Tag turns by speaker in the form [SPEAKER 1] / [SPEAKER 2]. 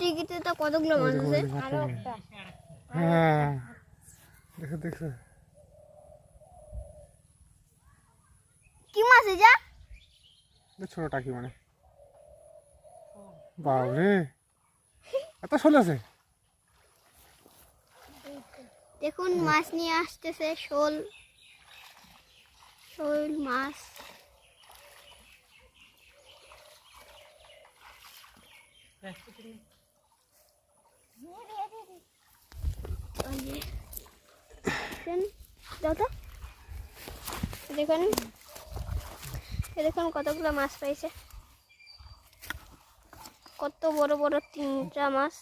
[SPEAKER 1] ডিগিতে তো কতগুলো মাছ আছে।
[SPEAKER 2] আরো একটা। হ্যাঁ দেখো দেখো
[SPEAKER 1] কি মাছ এটা?
[SPEAKER 2] ছোট টাকি মানে বাবরে এত শোল আছে।
[SPEAKER 1] দেখুন মাছ নিয়ে আসতেছে, শোল শোল মাছ। দেখুন দেখুন কতগুলো মাছ পাইছে, কত বড় বড় 3টা মাছ।